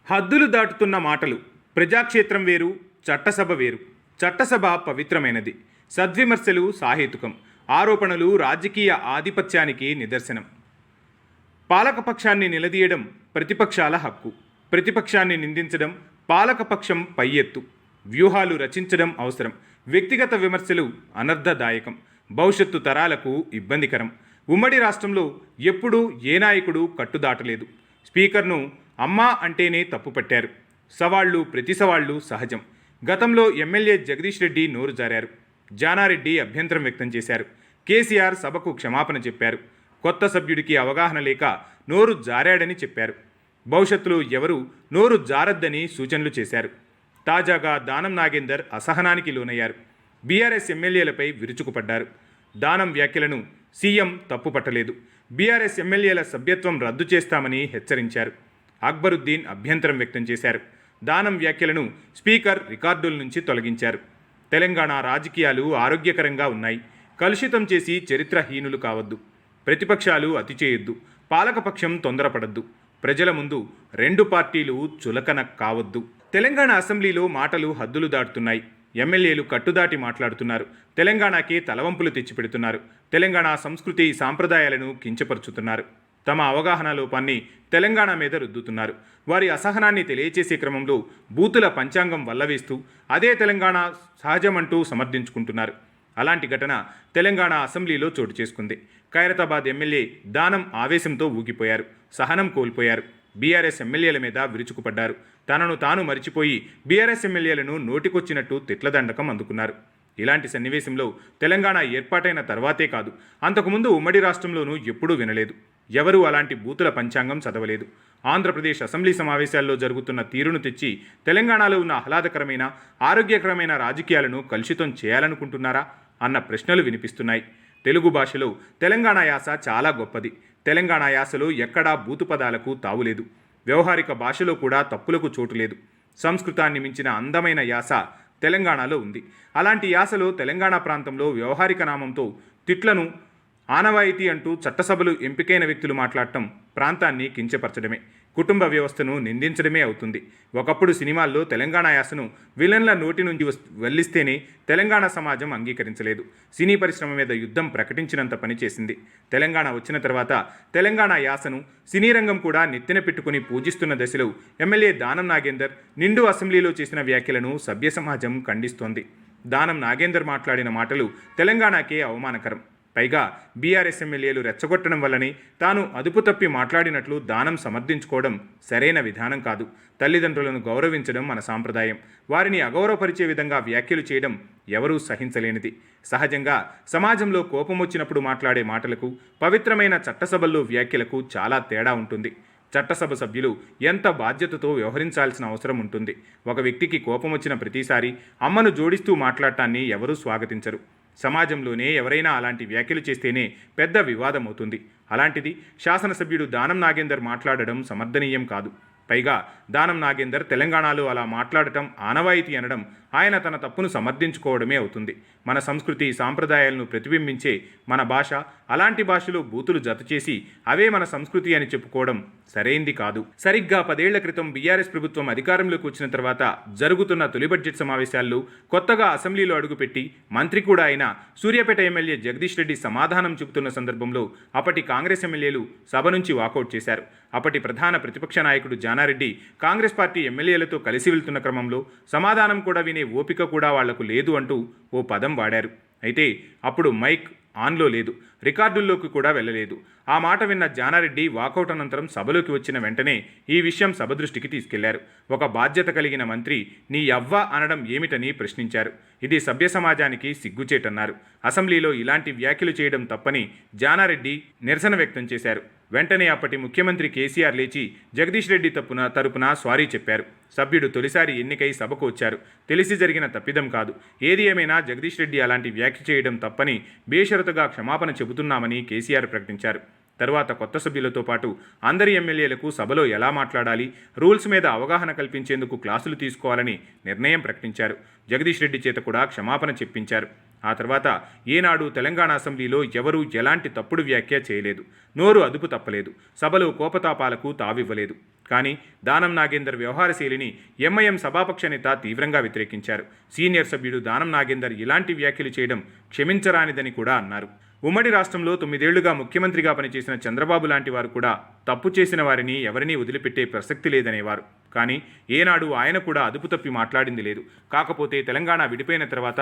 హద్దులు దాటుతున్న మాటలు. ప్రజాక్షేత్రం వేరు, చట్టసభ వేరు. చట్టసభ పవిత్రమైనది. సద్విమర్శలు సాహేతుకం. ఆరోపణలు రాజకీయ ఆధిపత్యానికి నిదర్శనం. పాలకపక్షాన్ని నిలదీయడం ప్రతిపక్షాల హక్కు. ప్రతిపక్షాన్ని నిందించడం పాలకపక్షం పై ఎత్తు. వ్యూహాలు రచించడం అవసరం. వ్యక్తిగత విమర్శలు అనర్థదాయకం. భవిష్యత్తు తరాలకు ఇబ్బందికరం. ఉమ్మడి రాష్ట్రంలో ఎప్పుడూ ఏ నాయకుడు కట్టుదాటలేదు. స్పీకర్ను అమ్మా అంటేనే తప్పుపట్టారు. సవాళ్లు ప్రతి సవాళ్లు సహజం. గతంలో ఎమ్మెల్యే జగదీష్ రెడ్డి నోరు జారారు. జానారెడ్డి అభ్యంతరం వ్యక్తం చేశారు. కేసీఆర్ సభకు క్షమాపణ చెప్పారు. కొత్త సభ్యుడికి అవగాహన లేక నోరు జారాడని చెప్పారు. భవిష్యత్తులో ఎవరు నోరు జారద్దని సూచనలు చేశారు. తాజాగా దానం నాగేందర్ అసహనానికి లోనయ్యారు. బీఆర్ఎస్ ఎమ్మెల్యేలపై విరుచుకుపడ్డారు. దానం వ్యాఖ్యలను సీఎం తప్పుపట్టలేదు. బీఆర్ఎస్ ఎమ్మెల్యేల సభ్యత్వం రద్దు చేస్తామని హెచ్చరించారు. అక్బరుద్దీన్ అభ్యంతరం వ్యక్తం చేశారు. దానం వ్యాఖ్యలను స్పీకర్ రికార్డుల నుంచి తొలగించారు. తెలంగాణ రాజకీయాలు ఆరోగ్యకరంగా ఉన్నాయి. కలుషితం చేసి చరిత్రహీనులు కావద్దు. ప్రతిపక్షాలు అతి చేయొద్దు. పాలకపక్షం తొందరపడద్దు. ప్రజల ముందు రెండు పార్టీలు చులకన కావద్దు. తెలంగాణ అసెంబ్లీలో మాటలు హద్దులు దాటుతున్నాయి. ఎమ్మెల్యేలు కట్టుదాటి మాట్లాడుతున్నారు. తెలంగాణకి తలవంపులు తెచ్చిపెడుతున్నారు. తెలంగాణ సంస్కృతి సాంప్రదాయాలను కించపరుచుతున్నారు. తమ అవగాహన లోపాన్ని తెలంగాణ మీద రుద్దుతున్నారు. వారి అసహనాన్ని తెలియచేసే క్రమంలో బూతుల పంచాంగం వల్లవేస్తూ అదే తెలంగాణ సహజమంటూ సమర్థించుకుంటున్నారు. అలాంటి ఘటన తెలంగాణ అసెంబ్లీలో చోటు చేసుకుంది. ఖైరతాబాద్ ఎమ్మెల్యే దానం ఆవేశంతో ఊగిపోయారు. సహనం కోల్పోయారు. బీఆర్ఎస్ ఎమ్మెల్యేల మీద విరుచుకుపడ్డారు. తనను తాను మరిచిపోయి బీఆర్ఎస్ ఎమ్మెల్యేలను నోటికొచ్చినట్టు తిట్లదండకం అందుకున్నారు. ఇలాంటి సన్నివేశంలో తెలంగాణ ఏర్పాటైన తర్వాతే కాదు, అంతకుముందు ఉమ్మడి రాష్ట్రంలోనూ ఎప్పుడూ వినలేదు. ఎవరూ అలాంటి బూతుల పంచాంగం చదవలేదు. ఆంధ్రప్రదేశ్ అసెంబ్లీ సమావేశాల్లో జరుగుతున్న తీరును తెచ్చి తెలంగాణలో ఉన్న ఆహ్లాదకరమైన ఆరోగ్యకరమైన రాజకీయాలను కలుషితం చేయాలనుకుంటున్నారా అన్న ప్రశ్నలు వినిపిస్తున్నాయి. తెలుగు భాషలో తెలంగాణ యాస చాలా గొప్పది. తెలంగాణ యాసలో ఎక్కడా బూతు పదాలకు తావులేదు. వ్యవహారిక భాషలో కూడా తప్పులకు చోటు లేదు. సంస్కృతాన్ని మించిన అందమైన యాస తెలంగాణలో ఉంది. అలాంటి యాసలో తెలంగాణ ప్రాంతంలో వ్యవహారిక నామంతో తిట్లను ఆనవాయితీ అంటూ చట్టసభలు ఎంపికైన వ్యక్తులు మాట్లాడటం ప్రాంతాన్ని కించపరచడమే, కుటుంబ వ్యవస్థను నిందించడమే అవుతుంది. ఒకప్పుడు సినిమాల్లో తెలంగాణ యాసను విలన్ల నోటి నుంచి వెల్లిస్తేనే తెలంగాణ సమాజం అంగీకరించలేదు. సినీ పరిశ్రమ మీద యుద్ధం ప్రకటించినంత పనిచేసింది. తెలంగాణ వచ్చిన తర్వాత తెలంగాణ యాసను సినీ రంగం కూడా నెత్తిన పెట్టుకుని పూజిస్తున్న దశలో ఎమ్మెల్యే దానం నాగేందర్ నిండు అసెంబ్లీలో చేసిన వ్యాఖ్యలను సభ్య సమాజం ఖండిస్తోంది. దానం నాగేందర్ మాట్లాడిన మాటలు తెలంగాణకే అవమానకరం. పైగా బీఆర్ఎస్ ఎమ్మెల్యేలు రెచ్చగొట్టడం వల్లనే తాను అదుపు తప్పి మాట్లాడినట్లు దానం సమర్థించుకోవడం సరైన విధానం కాదు. తల్లిదండ్రులను గౌరవించడం మన సాంప్రదాయం. వారిని అగౌరవపరిచే విధంగా వ్యాఖ్యలు చేయడం ఎవరూ సహించలేనిది. సహజంగా సమాజంలో కోపం వచ్చినప్పుడు మాట్లాడే మాటలకు, పవిత్రమైన చట్టసభల్లో వ్యాఖ్యలకు చాలా తేడా ఉంటుంది. చట్టసభ సభ్యులు ఎంత బాధ్యతతో వ్యవహరించాల్సిన అవసరం ఉంటుంది. ఒక వ్యక్తికి కోపం వచ్చిన ప్రతిసారి అమ్మను జోడిస్తూ మాట్లాడటాన్ని ఎవరూ స్వాగతించరు. సమాజంలోనే ఎవరైనా అలాంటి వ్యాఖ్యలు చేస్తేనే పెద్ద వివాదం అవుతుంది. అలాంటిది శాసనసభ్యుడు దానం నాగేందర్ మాట్లాడడం సమర్థనీయం కాదు. పైగా దానం నాగేందర్ తెలంగాణలో అలా మాట్లాడటం ఆనవాయితీ అనడం ఆయన తన తప్పును సమర్థించుకోవడమే అవుతుంది. మన సంస్కృతి సాంప్రదాయాలను ప్రతిబింబించే మన భాష, అలాంటి భాషలో బూతులు జతచేసి అవే మన సంస్కృతి అని చెప్పుకోవడం సరైంది కాదు. సరిగ్గా 10 ఏళ్ల క్రితం బీఆర్ఎస్ ప్రభుత్వం అధికారంలోకి వచ్చిన తర్వాత జరుగుతున్న తొలి బడ్జెట్ సమావేశాల్లో కొత్తగా అసెంబ్లీలో అడుగుపెట్టి మంత్రి కూడా అయిన సూర్యాపేట ఎమ్మెల్యే జగదీష్ రెడ్డి సమాధానం చెబుతున్న సందర్భంలో అప్పటి కాంగ్రెస్ ఎమ్మెల్యేలు సభ నుంచి వాకౌట్ చేశారు. అప్పటి ప్రధాన ప్రతిపక్ష నాయకుడు జానారెడ్డి కాంగ్రెస్ పార్టీ ఎమ్మెల్యేలతో కలిసి వెళ్తున్న క్రమంలో సమాధానం కూడా వినే ఓపిక కూడా వాళ్లకు లేదు అంటూ ఓ పదం వాడారు. అయితే అప్పుడు మైక్ ఆన్లో లేదు, రికార్డుల్లోకి కూడా వెళ్ళలేదు. ఆ మాట విన్న జానారెడ్డి వాకౌట్ అనంతరం సభలోకి వచ్చిన వెంటనే ఈ విషయం సభ దృష్టికి తీసుకెళ్లారు. ఒక బాధ్యత కలిగిన మంత్రి నీ యవ్వ అనడం ఏమిటని ప్రశ్నించారు. ఇది సభ్య సమాజానికి సిగ్గుచేటన్నారు. అసెంబ్లీలో ఇలాంటి వ్యాఖ్యలు చేయడం తప్పని జానారెడ్డి నిరసన వ్యక్తం చేశారు. వెంటనే అప్పటి ముఖ్యమంత్రి కేసీఆర్ లేచి జగదీష్ రెడ్డి తరపున సారీ చెప్పారు. సభ్యుడు తొలిసారి ఎన్నికై సభకు వచ్చారు. తెలిసి జరిగిన తప్పిదం కాదు. ఏది ఏమైనా జగదీష్ రెడ్డి అలాంటి వ్యాఖ్య చేయడం తప్పని బేషరతుగా క్షమాపణ చెబుతున్నామని కేసీఆర్ ప్రకటించారు. తర్వాత కొత్త సభ్యులతో పాటు అందరి ఎమ్మెల్యేలకు సభలో ఎలా మాట్లాడాలి, రూల్స్ మీద అవగాహన కల్పించేందుకు క్లాసులు తీసుకోవాలని నిర్ణయం ప్రకటించారు. జగదీష్ రెడ్డి చేత కూడా క్షమాపణ చెప్పించారు. ఆ తర్వాత ఏనాడు తెలంగాణ అసెంబ్లీలో ఎవరూ ఎలాంటి తప్పుడు వ్యాఖ్య చేయలేదు. నోరు అదుపు తప్పలేదు. సభలో కోపతాపాలకు తావివ్వలేదు. కానీ దానం నాగేందర్ వ్యవహార శైలిని ఎంఐఎం సభాపక్ష నేత తీవ్రంగా వ్యతిరేకించారు. సీనియర్ సభ్యుడు దానం నాగేందర్ ఇలాంటి వ్యాఖ్యలు చేయడం క్షమించరానిదని కూడా అన్నారు. ఉమ్మడి రాష్ట్రంలో 9 ఏళ్లుగా ముఖ్యమంత్రిగా పనిచేసిన చంద్రబాబు లాంటి వారు కూడా తప్పు చేసిన వారిని ఎవరినీ వదిలిపెట్టే ప్రసక్తి లేదనేవారు. కానీ ఏనాడు ఆయన కూడా అదుపు తప్పి మాట్లాడింది లేదు. కాకపోతే తెలంగాణ విడిపోయిన తర్వాత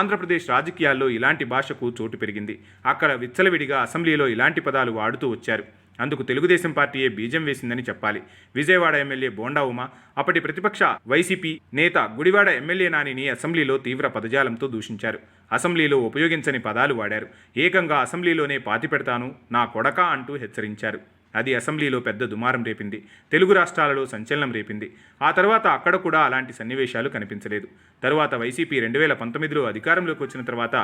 ఆంధ్రప్రదేశ్ రాజకీయాల్లో ఇలాంటి భాషకు చోటు పెరిగింది. అక్కడ విచ్చలవిడిగా అసెంబ్లీలో ఇలాంటి పదాలు వాడుతూ వచ్చారు. అందుకు తెలుగుదేశం పార్టీయే బీజం వేసిందని చెప్పాలి. విజయవాడ ఎమ్మెల్యే బోండా ఉమ, అప్పటి ప్రతిపక్ష వైసీపీ నేత గుడివాడ ఎమ్మెల్యే నానిని అసెంబ్లీలో తీవ్ర పదజాలంతో దూషించారు. అసెంబ్లీలో ఉపయోగించని పదాలు వాడారు. ఏకంగా అసెంబ్లీలోనే పాతిపెడతాను నా కొడకా అంటూ హెచ్చరించారు. అది అసెంబ్లీలో పెద్ద దుమారం రేపింది. తెలుగు రాష్ట్రాలలో సంచలనం రేపింది. ఆ తర్వాత అక్కడ కూడా అలాంటి సన్నివేశాలు కనిపించలేదు. తరువాత వైసీపీ 2019లో అధికారంలోకి వచ్చిన తర్వాత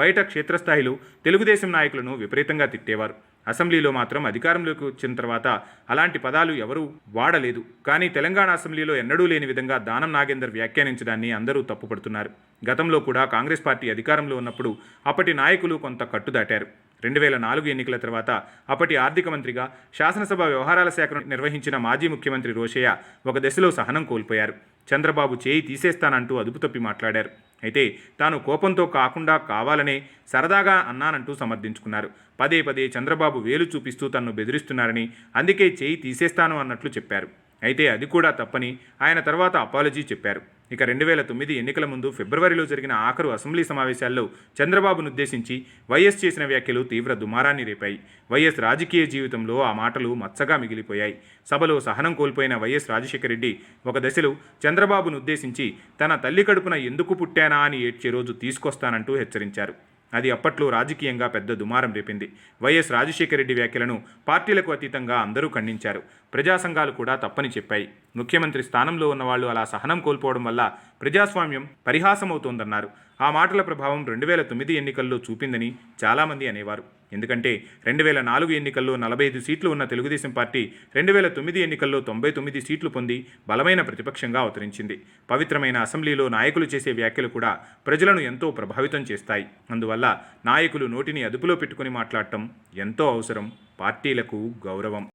బయట క్షేత్రస్థాయిలో తెలుగుదేశం నాయకులను విపరీతంగా తిట్టేవారు. అసెంబ్లీలో మాత్రం అధికారంలోకి వచ్చిన తర్వాత అలాంటి పదాలు ఎవరూ వాడలేదు. కానీ తెలంగాణ అసెంబ్లీలో ఎన్నడూ లేని విధంగా దానం నాగేందర్ వ్యాఖ్యానించడాన్ని అందరూ తప్పుపడుతున్నారు. గతంలో కూడా కాంగ్రెస్ పార్టీ అధికారంలో ఉన్నప్పుడు అప్పటి నాయకులు కొంత కట్టుదాటారు. 2004 ఎన్నికల తర్వాత అప్పటి ఆర్థిక మంత్రిగా శాసనసభ వ్యవహారాల శాఖను నిర్వహించిన మాజీ ముఖ్యమంత్రి రోషయ్య ఒక దశలో సహనం కోల్పోయారు. చంద్రబాబు చేయి తీసేస్తానంటూ అదుపు తప్పి మాట్లాడారు. అయితే తాను కోపంతో కాకుండా కావాలనే సరదాగా అన్నానంటూ సమర్థించుకున్నారు. పదే పదే చంద్రబాబు వేలు చూపిస్తూ తన్ను బెదిరిస్తున్నారని, అందుకే చేయి తీసేస్తాను అన్నట్లు చెప్పారు. అయితే అది కూడా తప్పని ఆయన తర్వాత అపాలజీ చెప్పారు. ఇక 2009 ఎన్నికల ముందు ఫిబ్రవరిలో జరిగిన ఆఖరు అసెంబ్లీ సమావేశాల్లో చంద్రబాబునుద్దేశించి వైఎస్ చేసిన వ్యాఖ్యలు తీవ్ర దుమారాన్ని రేపాయి. వైఎస్ రాజకీయ జీవితంలో ఆ మాటలు మచ్చగా మిగిలిపోయాయి. సభలో సహనం కోల్పోయిన వైఎస్ రాజశేఖర రెడ్డి ఒక దశలో చంద్రబాబునుద్దేశించి తన తల్లి కడుపున ఎందుకు పుట్టానా అని ఏడ్చే రోజు తీసుకొస్తానంటూ హెచ్చరించారు. అది అప్పట్లో రాజకీయంగా పెద్ద దుమారం రేపింది. వైఎస్ రాజశేఖర రెడ్డి వ్యాఖ్యలను పార్టీలకు అతీతంగా అందరూ ఖండించారు. ప్రజా సంఘాలు కూడా తప్పని చెప్పాయి. ముఖ్యమంత్రి స్థానంలో ఉన్నవాళ్లు అలా సహనం కోల్పోవడం వల్ల ప్రజాస్వామ్యం పరిహాసమవుతోందన్నారు. ఆ మాటల ప్రభావం 2009 ఎన్నికల్లో చూపిందని చాలామంది అనేవారు. ఎందుకంటే 2004 ఎన్నికల్లో 45 సీట్లు ఉన్న తెలుగుదేశం పార్టీ 2009 ఎన్నికల్లో 99 సీట్లు పొంది బలమైన ప్రతిపక్షంగా అవతరించింది. పవిత్రమైన అసెంబ్లీలో నాయకులు చేసే వ్యాఖ్యలు కూడా ప్రజలను ఎంతో ప్రభావితం చేస్తాయి. అందువల్ల నాయకులు నోటిని అదుపులో పెట్టుకుని మాట్లాడటం ఎంతో అవసరం. పార్టీలకు గౌరవం.